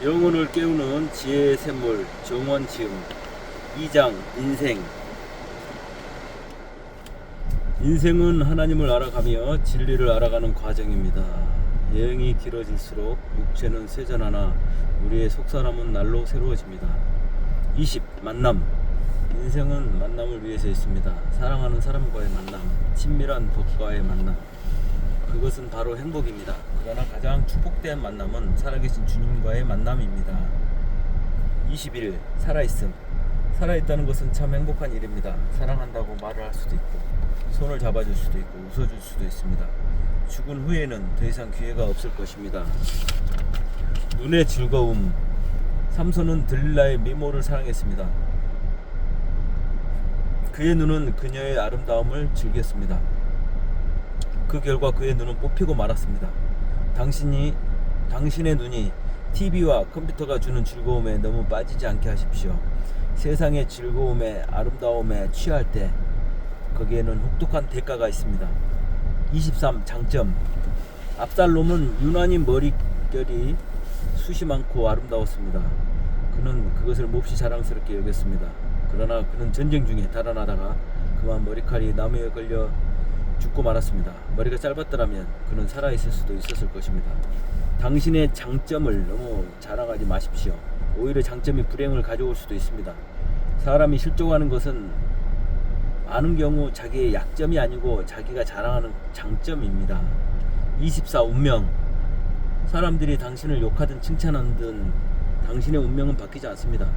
영혼을 깨우는 지혜의 샘물 정원지음 2장 인생. 인생은 하나님을 알아가며 진리를 알아가는 과정입니다. 여행이 길어질수록 육체는 쇠전하나 우리의 속사람은 날로 새로워집니다. 20. 만남. 인생은 만남을 위해서 있습니다. 사랑하는 사람과의 만남, 친밀한 법과의 만남, 그것은 바로 행복입니다. 그러나 가장 축복된 만남은 살아계신 주님과의 만남입니다. 21. 살아있음. 살아있다는 것은 참 행복한 일입니다. 사랑한다고 말을 할 수도 있고 손을 잡아줄 수도 있고 웃어줄 수도 있습니다. 죽은 후에는 더 이상 기회가 없을 것입니다. 눈의 즐거움. 삼손은 들릴라의 미모를 사랑했습니다. 그의 눈은 그녀의 아름다움을 즐겼습니다. 그 결과 그의 눈은 뽑히고 말았습니다. 당신의 눈이 TV와 컴퓨터가 주는 즐거움에 너무 빠지지 않게 하십시오. 세상의 즐거움에 아름다움에 취할 때 거기에는 혹독한 대가가 있습니다. 23. 장점. 압살롬은 유난히 머릿결이 숱이 많고 아름다웠습니다. 그는 그것을 몹시 자랑스럽게 여겼습니다. 그러나 그는 전쟁 중에 달아나다가 그만 머리칼이 나무에 걸려 죽고 말았습니다. 머리가 짧았더라면 그는 살아있을 수도 있었을 것입니다. 당신의 장점을 너무 자랑하지 마십시오. 오히려 장점이 불행을 가져올 수도 있습니다. 사람이 실족하는 것은 많은 경우 자기의 약점이 아니고 자기가 자랑하는 장점입니다. 24. 운명. 사람들이 당신을 욕하든 칭찬하든 당신의 운명은 바뀌지 않습니다.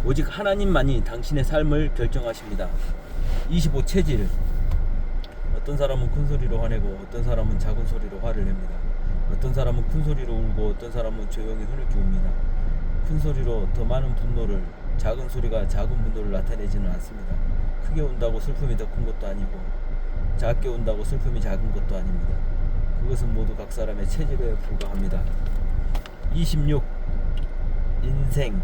오직 하나님만이 당신의 삶을 결정하십니다. 25. 체질. 어떤 사람은 큰 소리로 화내고 어떤 사람은 작은 소리로 화를 냅니다. 어떤 사람은 큰 소리로 울고 어떤 사람은 조용히 흐느끼 웁니다. 큰 소리로 더 많은 분노를, 작은 소리가 작은 분노를 나타내지는 않습니다. 크게 운다고 슬픔이 더 큰 것도 아니고 작게 운다고 슬픔이 작은 것도 아닙니다. 그것은 모두 각 사람의 체질에 불과합니다. 26. 인생.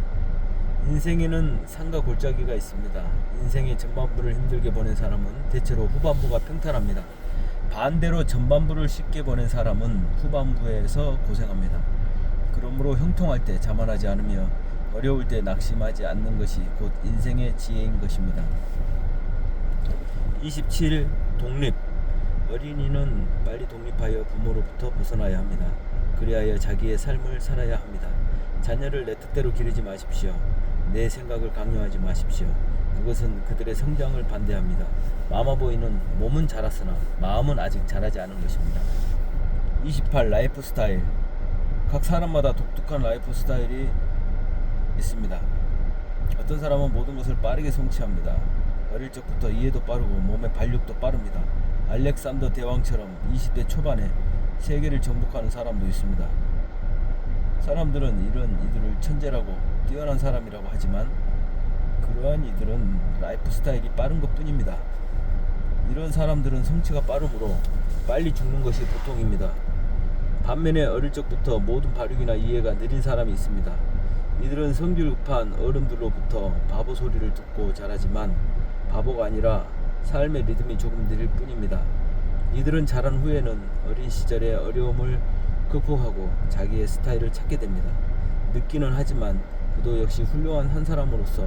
인생에는 산과 골짜기가 있습니다. 인생의 전반부를 힘들게 보낸 사람은 대체로 후반부가 평탄합니다. 반대로 전반부를 쉽게 보낸 사람은 후반부에서 고생합니다. 그러므로 형통할 때 자만하지 않으며 어려울 때 낙심하지 않는 것이 곧 인생의 지혜인 것입니다. 27. 독립. 어린이는 빨리 독립하여 부모로부터 벗어나야 합니다. 그리하여 자기의 삶을 살아야 합니다. 자녀를 내 뜻대로 기르지 마십시오. 내 생각을 강요하지 마십시오. 그것은 그들의 성장을 반대합니다. 마마보이는 몸은 자랐으나 마음은 아직 자라지 않은 것입니다. 28. 라이프 스타일. 각 사람마다 독특한 라이프 스타일이 있습니다. 어떤 사람은 모든 것을 빠르게 성취합니다. 어릴 적부터 이해도 빠르고 몸의 발육도 빠릅니다. 알렉산더 대왕처럼 20대 초반에 세계를 정복하는 사람도 있습니다. 사람들은 이런 이들을 천재라고 뛰어난 사람이라고 하지만 그러한 이들은 라이프 스타일이 빠른 것 뿐입니다. 이런 사람들은 성취가 빠르므로 빨리 죽는 것이 보통입니다. 반면에 어릴 적부터 모든 발육이나 이해가 느린 사람이 있습니다. 이들은 성질급한 어른들로부터 바보 소리를 듣고 자라지만 바보가 아니라 삶의 리듬이 조금 느릴 뿐입니다. 이들은 자란 후에는 어린 시절의 어려움을 극복하고 자기의 스타일을 찾게 됩니다. 늦기는 하지만 그도 역시 훌륭한 한 사람으로서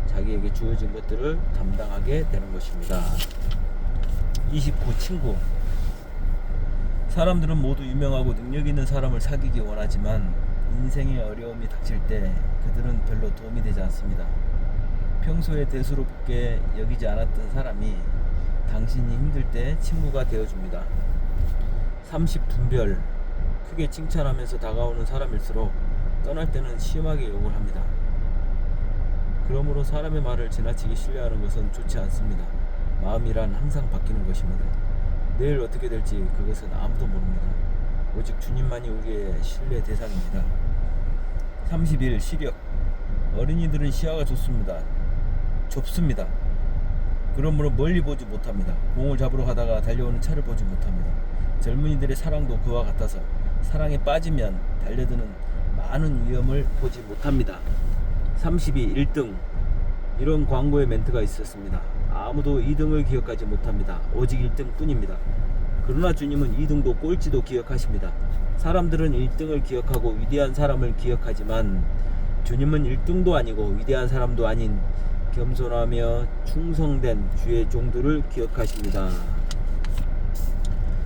자기에게 주어진 것들을 담당하게 되는 것입니다. 29. 친구. 사람들은 모두 유명하고 능력 있는 사람을 사귀기 원하지만 인생의 어려움이 닥칠 때 그들은 별로 도움이 되지 않습니다. 평소에 대수롭게 여기지 않았던 사람이 당신이 힘들 때 친구가 되어줍니다. 30. 분별. 크게 칭찬하면서 다가오는 사람일수록 떠날 때는 심하게 욕을 합니다. 그러므로 사람의 말을 지나치게 신뢰하는 것은 좋지 않습니다. 마음이란 항상 바뀌는 것입니다. 내일 어떻게 될지 그것은 아무도 모릅니다. 오직 주님만이 우리의 신뢰 대상입니다. 31. 시력. 어린이들은 시야가 좁습니다. 그러므로 멀리 보지 못합니다. 공을 잡으러 가다가 달려오는 차를 보지 못합니다. 젊은이들의 사랑도 그와 같아서 사랑에 빠지면 달려드는 많은 위험을 보지 못합니다. 32. 1등. 이런 광고의 멘트가 있었습니다. 아무도 2등을 기억하지 못합니다. 오직 1등 뿐입니다. 그러나 주님은 2등도 꼴찌도 기억하십니다. 사람들은 1등을 기억하고 위대한 사람을 기억하지만 주님은 1등도 아니고 위대한 사람도 아닌 겸손하며 충성된 주의 종들을 기억하십니다.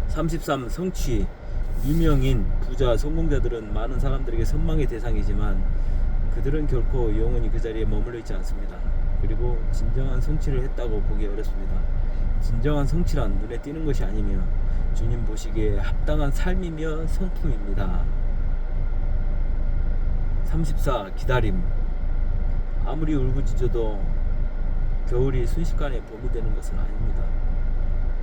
33. 성취. 유명인, 부자, 성공자들은 많은 사람들에게 선망의 대상이지만 그들은 결코 영원히 그 자리에 머물러 있지 않습니다. 그리고 진정한 성취를 했다고 보기 어렵습니다. 진정한 성취란 눈에 띄는 것이 아니며 주님 보시기에 합당한 삶이며 성품입니다. 34. 기다림. 아무리 울부짖어도 겨울이 순식간에 봄이 되는 것은 아닙니다.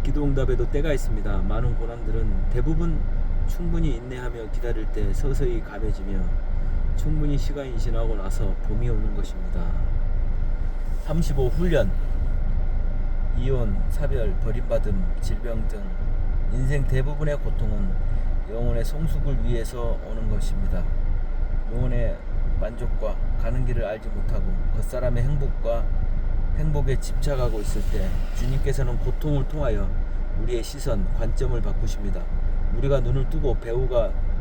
기도응답에도 때가 있습니다. 많은 고난들은 대부분 충분히 인내하며 기다릴 때 서서히 감해지며 충분히 시간이 지나고 나서 봄이 오는 것입니다. 35. 훈련. 이혼, 사별, 버림받음, 질병 등 인생 대부분의 고통은 영혼의 성숙을 위해서 오는 것입니다. 영혼의 만족과 가는 길을 알지 못하고 겉사람의 행복에 집착하고 있을 때 주님께서는 고통을 통하여 우리의 시선, 관점을 바꾸십니다. 우리가 눈을 뜨고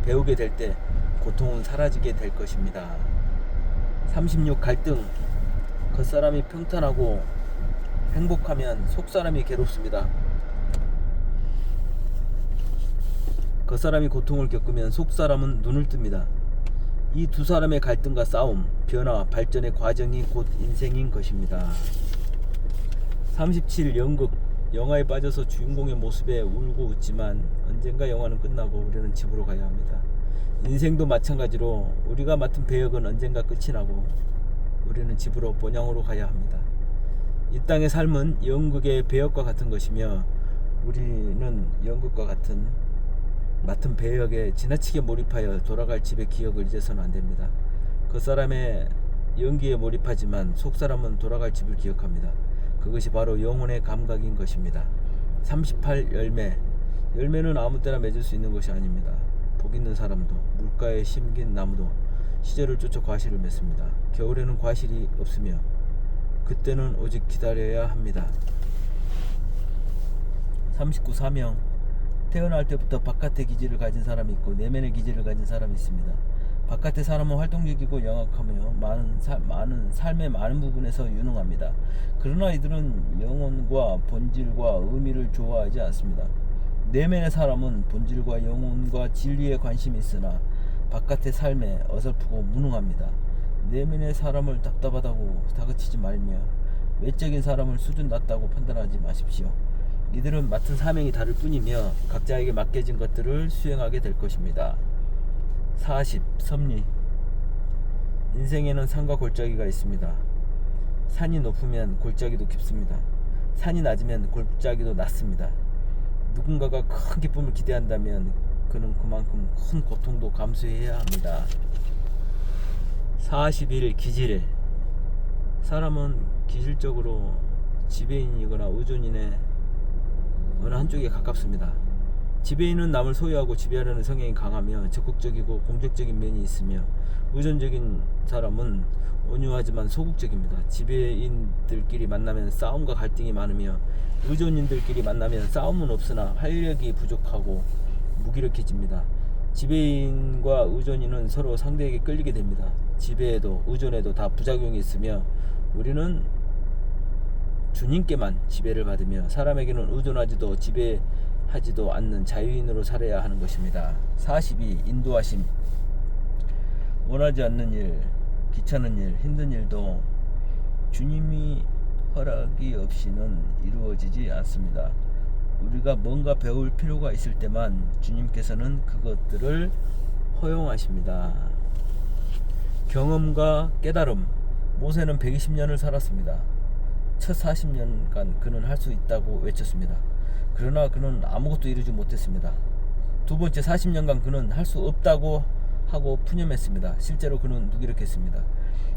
배우게 될 때 고통은 사라지게 될 것입니다. 36. 갈등. 겉사람이 평탄하고 행복하면 속사람이 괴롭습니다. 겉사람이 고통을 겪으면 속사람은 눈을 뜹니다. 이 두 사람의 갈등과 싸움, 변화, 발전의 과정이 곧 인생인 것입니다. 37. 연극. 영화에 빠져서 주인공의 모습에 울고 웃지만 언젠가 영화는 끝나고 우리는 집으로 가야 합니다. 인생도 마찬가지로 우리가 맡은 배역은 언젠가 끝이 나고 우리는 집으로 본향으로 가야 합니다. 이 땅의 삶은 연극의 배역과 같은 것이며 우리는 연극과 같은 맡은 배역에 지나치게 몰입하여 돌아갈 집의 기억을 잊어서는 안됩니다. 그 사람의 연기에 몰입하지만 속사람은 돌아갈 집을 기억합니다. 그것이 바로 영혼의 감각인 것입니다. 38. 열매. 열매는 아무 때나 맺을 수 있는 것이 아닙니다. 복 있는 사람도 물가에 심긴 나무도 시절을 쫓아 과실을 맺습니다. 겨울에는 과실이 없으며 그때는 오직 기다려야 합니다. 39. 사명. 태어날 때부터 바깥의 기질을 가진 사람이 있고 내면의 기질을 가진 사람이 있습니다. 바깥의 사람은 활동적이고 영악하며 삶의 많은 부분에서 유능합니다. 그러나 이들은 영혼과 본질과 의미를 좋아하지 않습니다. 내면의 사람은 본질과 영혼과 진리에 관심이 있으나 바깥의 삶에 어설프고 무능합니다. 내면의 사람을 답답하다고 다그치지 말며 외적인 사람을 수준 낮다고 판단하지 마십시오. 이들은 맡은 사명이 다를 뿐이며 각자에게 맡겨진 것들을 수행하게 될 것입니다. 40. 섭리. 인생에는 산과 골짜기가 있습니다. 산이 높으면 골짜기도 깊습니다. 산이 낮으면 골짜기도 낮습니다. 누군가가 큰 기쁨을 기대한다면 그는 그만큼 큰 고통도 감수해야 합니다. 41. 기질. 사람은 기질적으로 지배인이거나 의존인의 어느 한쪽에 가깝습니다. 지배인은 남을 소유하고 지배하려는 성향이 강하며 적극적이고 공격적인 면이 있으며 의존적인 사람은 온유하지만 소극적입니다. 지배인들끼리 만나면 싸움과 갈등이 많으며 의존인들끼리 만나면 싸움은 없으나 활력이 부족하고 무기력해집니다. 지배인과 의존인은 서로 상대에게 끌리게 됩니다. 지배에도 의존에도 다 부작용이 있으며 우리는 주님께만 지배를 받으며 사람에게는 의존하지도 지배하지도 않는 자유인으로 살아야 하는 것입니다. 42. 인도하심. 원하지 않는 일, 귀찮은 일, 힘든 일도 주님이 허락이 없이는 이루어지지 않습니다. 우리가 뭔가 배울 필요가 있을 때만 주님께서는 그것들을 허용하십니다. 경험과 깨달음. 모세는 120년을 살았습니다. 첫 40년간 그는 할 수 있다고 외쳤습니다. 그러나 그는 아무것도 이루지 못했습니다. 두 번째 40년간 그는 할 수 없다고 하고 푸념했습니다. 실제로 그는 무기력했습니다.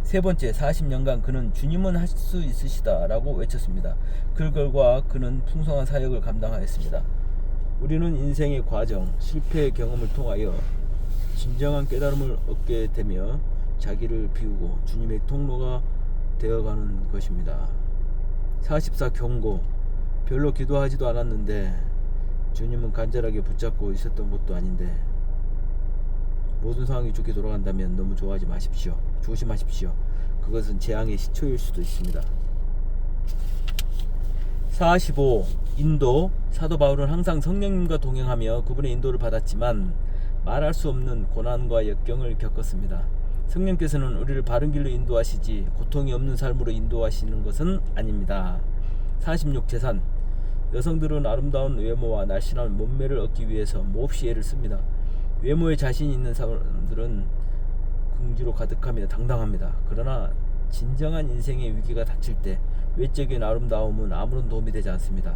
세 번째 40년간 그는 주님은 할 수 있으시다 라고 외쳤습니다. 그 결과 그는 풍성한 사역을 감당하였습니다. 우리는 인생의 과정, 실패의 경험을 통하여 진정한 깨달음을 얻게 되며 자기를 비우고 주님의 통로가 되어가는 것입니다. 44. 경고. 별로 기도하지도 않았는데 주님은 간절하게 붙잡고 있었던 것도 아닌데 모든 상황이 좋게 돌아간다면 너무 좋아하지 마십시오. 조심하십시오. 그것은 재앙의 시초일 수도 있습니다. 45. 인도. 사도 바울은 항상 성령님과 동행하며 그분의 인도를 받았지만 말할 수 없는 고난과 역경을 겪었습니다. 성령께서는 우리를 바른 길로 인도하시지 고통이 없는 삶으로 인도하시는 것은 아닙니다. 46. 재산. 여성들은 아름다운 외모와 날씬한 몸매를 얻기 위해서 몹시 애를 씁니다. 외모에 자신이 있는 사람들은 긍지로 가득하며 당당합니다. 그러나 진정한 인생의 위기가 닥칠 때 외적인 아름다움은 아무런 도움이 되지 않습니다.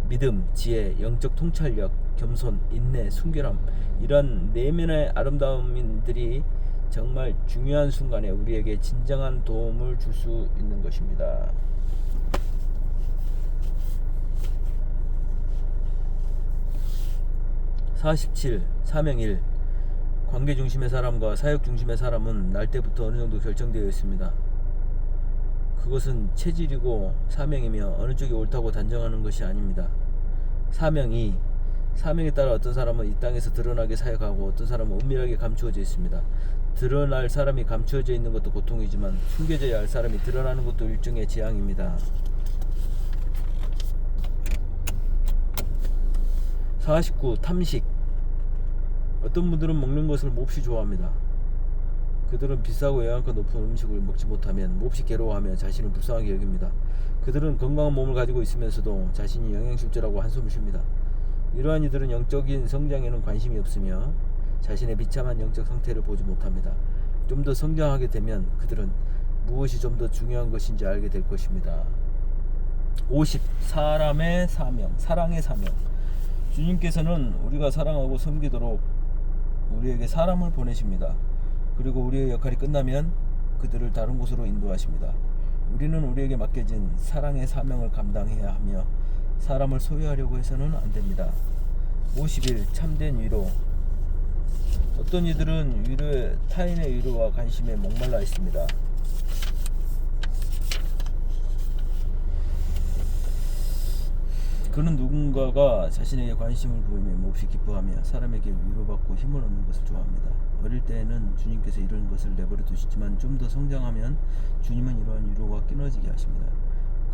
믿음, 지혜, 영적 통찰력, 겸손, 인내, 순결함, 이런 내면의 아름다움들이 정말 중요한 순간에 우리에게 진정한 도움을 줄 수 있는 것입니다. 47. 사명 1. 관계 중심의 사람과 사역 중심의 사람은 날 때부터 어느 정도 결정되어 있습니다. 그것은 체질이고 사명이며 어느 쪽이 옳다고 단정하는 것이 아닙니다. 사명 2. 사명에 따라 어떤 사람은 이 땅에서 드러나게 사역하고 어떤 사람은 은밀하게 감추어져 있습니다. 드러날 사람이 감추어져 있는 것도 고통이지만 숨겨져야 할 사람이 드러나는 것도 일종의 재앙입니다. 49. 탐식. 어떤 분들은 먹는 것을 몹시 좋아합니다. 그들은 비싸고 영양가 높은 음식을 먹지 못하면 몹시 괴로워하며 자신을 불쌍하게 여깁니다. 그들은 건강한 몸을 가지고 있으면서도 자신이 영양실조라고 한숨을 쉽니다. 이러한 이들은 영적인 성장에는 관심이 없으며 자신의 비참한 영적 상태를 보지 못합니다. 좀 더 성장하게 되면 그들은 무엇이 좀 더 중요한 것인지 알게 될 것입니다. 50. 사람의 사명. 사랑의 사명. 주님께서는 우리가 사랑하고 섬기도록 우리에게 사람을 보내십니다. 그리고 우리의 역할이 끝나면 그들을 다른 곳으로 인도하십니다. 우리는 우리에게 맡겨진 사랑의 사명을 감당해야 하며 사람을 소유하려고 해서는 안 됩니다. 51. 참된 위로. 어떤 이들은 타인의 위로와 관심에 목말라 있습니다. 그는 누군가가 자신에게 관심을 보이며 몹시 기뻐하며 사람에게 위로받고 힘을 얻는 것을 좋아합니다. 어릴 때에는 주님께서 이런 것을 내버려 두시지만 좀 더 성장하면 주님은 이러한 위로가 끊어지게 하십니다.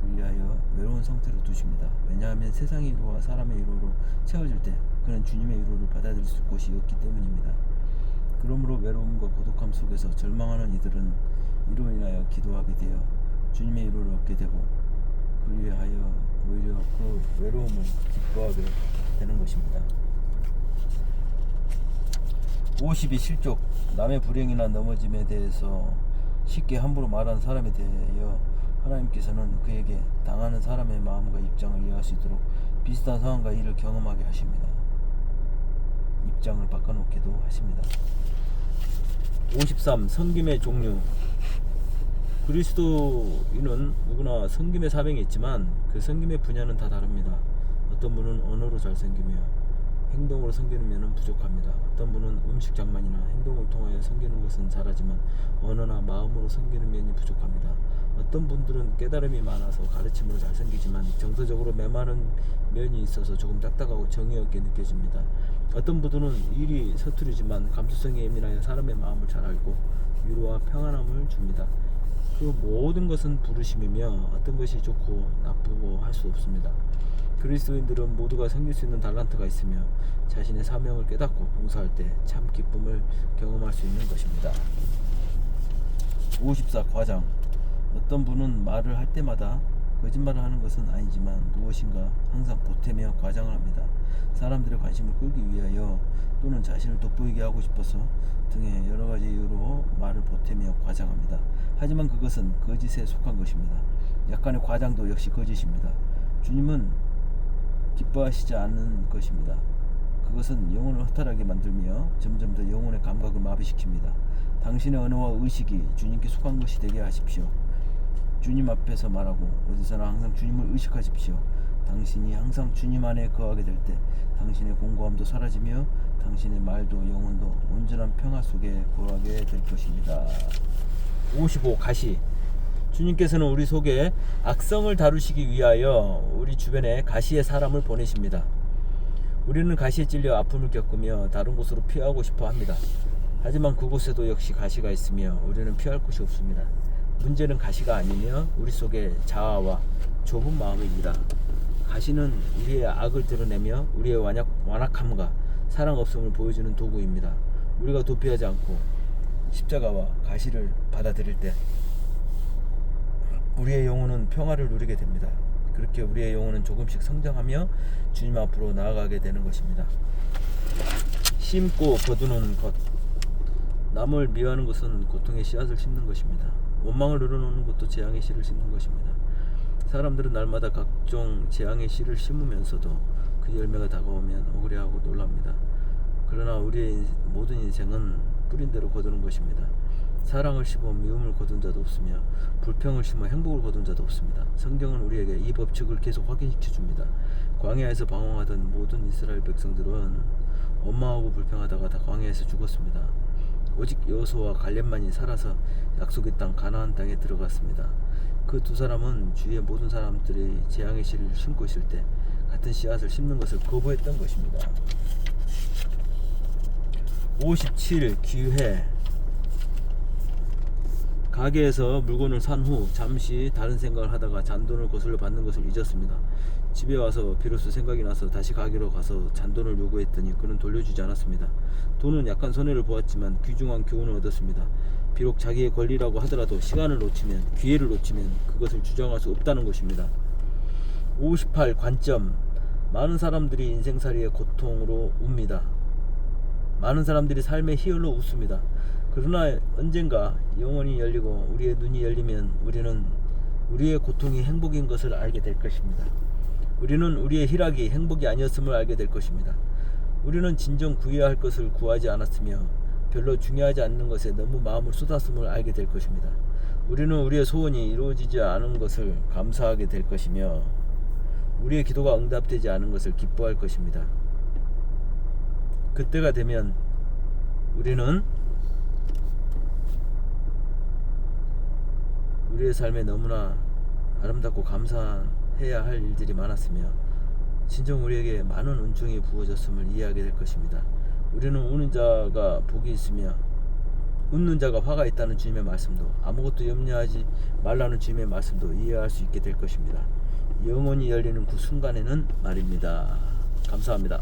그리하여 외로운 상태로 두십니다. 왜냐하면 세상의 위로와 사람의 위로로 채워질 때 그는 주님의 위로를 받아들일 곳이 없기 때문입니다. 그러므로 외로움과 고독함 속에서 절망하는 이들은 이로 인하여 기도하게 되어 주님의 위로를 얻게 되고 그리하여 오히려 그 외로움을 기뻐하게 되는 것입니다. 52. 실족. 남의 불행이나 넘어짐에 대해서 쉽게 함부로 말하는 사람에 대하여 하나님께서는 그에게 당하는 사람의 마음과 입장을 이해할 수 있도록 비슷한 상황과 일을 경험하게 하십니다. 입장을 바꿔놓기도 하십니다. 53. 섬김의 종류. 그리스도인은 누구나 섬김의 사명이 있지만 그 섬김의 분야는 다 다릅니다. 어떤 분은 언어로 잘 섬기며 행동으로 섬기는 면은 부족합니다. 어떤 분은 음식 장만이나 행동을 통하여 섬기는 것은 잘하지만 언어나 마음으로 섬기는 면이 부족합니다. 어떤 분들은 깨달음이 많아서 가르침으로 잘 섬기지만 정서적으로 메마른 면이 있어서 조금 딱딱하고 정이 없게 느껴집니다. 어떤 분들은 일이 서투르지만 감수성에 예민하여 사람의 마음을 잘 알고 위로와 평안함을 줍니다. 그 모든 것은 부르심이며 어떤 것이 좋고 나쁘고 할 수 없습니다. 그리스도인들은 모두가 섬길 수 있는 달란트가 있으며 자신의 사명을 깨닫고 봉사할 때 참 기쁨을 경험할 수 있는 것입니다. 54. 과장. 어떤 분은 말을 할 때마다 거짓말을 하는 것은 아니지만 무엇인가 항상 보태며 과장을 합니다. 사람들의 관심을 끌기 위하여 또는 자신을 돋보이게 하고 싶어서 등의 여러 가지 이유로 말을 보태며 과장합니다. 하지만 그것은 거짓에 속한 것입니다. 약간의 과장도 역시 거짓입니다. 주님은 기뻐하시지 않는 것입니다. 그것은 영혼을 허탈하게 만들며 점점 더 영혼의 감각을 마비시킵니다. 당신의 언어와 의식이 주님께 속한 것이 되게 하십시오. 주님 앞에서 말하고 어디서나 항상 주님을 의식하십시오. 당신이 항상 주님 안에 거하게 될 때 당신의 공고함도 사라지며 당신의 말도 영혼도 온전한 평화 속에 거하게 될 것입니다. 55. 가시. 주님께서는 우리 속에 악성을 다루시기 위하여 우리 주변에 가시의 사람을 보내십니다. 우리는 가시에 찔려 아픔을 겪으며 다른 곳으로 피하고 싶어 합니다. 하지만 그곳에도 역시 가시가 있으며 우리는 피할 곳이 없습니다. 문제는 가시가 아니며 우리 속의 자아와 좁은 마음입니다. 가시는 우리의 악을 드러내며 우리의 완악함과 사랑 없음을 보여주는 도구입니다. 우리가 도피하지 않고 십자가와 가시를 받아들일 때 우리의 영혼은 평화를 누리게 됩니다. 그렇게 우리의 영혼은 조금씩 성장하며 주님 앞으로 나아가게 되는 것입니다. 심고 거두는 것. 남을 미워하는 것은 고통의 씨앗을 심는 것입니다. 원망을 늘어놓는 것도 재앙의 씨를 심는 것입니다. 사람들은 날마다 각종 재앙의 씨를 심으면서도 그 열매가 다가오면 억울해하고 놀랍니다. 그러나 우리의 모든 인생은 뿌린 대로 거두는 것입니다. 사랑을 심어 미움을 거둔 자도 없으며 불평을 심어 행복을 거둔 자도 없습니다. 성경은 우리에게 이 법칙을 계속 확인시켜 줍니다. 광야에서 방황하던 모든 이스라엘 백성들은 원망하고 불평하다가 다 광야에서 죽었습니다. 오직 여호수아와 갈렙만이 살아서 약속의 땅 가나안 땅에 들어갔습니다. 그 두 사람은 주위의 모든 사람들이 재앙의 씨를 심고 있을 때 같은 씨앗을 심는 것을 거부했던 것입니다. 57. 기회. 가게에서 물건을 산 후 잠시 다른 생각을 하다가 잔돈을 거슬러 받는 것을 잊었습니다. 집에 와서 비로소 생각이 나서 다시 가게로 가서 잔돈을 요구했더니 그는 돌려주지 않았습니다. 돈은 약간 손해를 보았지만 귀중한 교훈을 얻었습니다. 비록 자기의 권리라고 하더라도 시간을 놓치면, 기회를 놓치면 그것을 주장할 수 없다는 것입니다. 58. 관점. 많은 사람들이 인생살이의 고통으로 웁니다. 많은 사람들이 삶의 희열로 웃습니다. 그러나 언젠가 영혼이 열리고 우리의 눈이 열리면 우리는 우리의 고통이 행복인 것을 알게 될 것입니다. 우리는 우리의 희락이 행복이 아니었음을 알게 될 것입니다. 우리는 진정 구해야 할 것을 구하지 않았으며 별로 중요하지 않는 것에 너무 마음을 쏟았음을 알게 될 것입니다. 우리는 우리의 소원이 이루어지지 않은 것을 감사하게 될 것이며 우리의 기도가 응답되지 않은 것을 기뻐할 것입니다. 그때가 되면 우리는 우리의 삶에 너무나 아름답고 감사해야 할 일들이 많았으며 진정 우리에게 많은 은총이 부어졌음을 이해하게 될 것입니다. 우리는 우는 자가 복이 있으며 웃는 자가 화가 있다는 주님의 말씀도 아무것도 염려하지 말라는 주님의 말씀도 이해할 수 있게 될 것입니다. 영혼이 열리는 그 순간에는 말입니다. 감사합니다.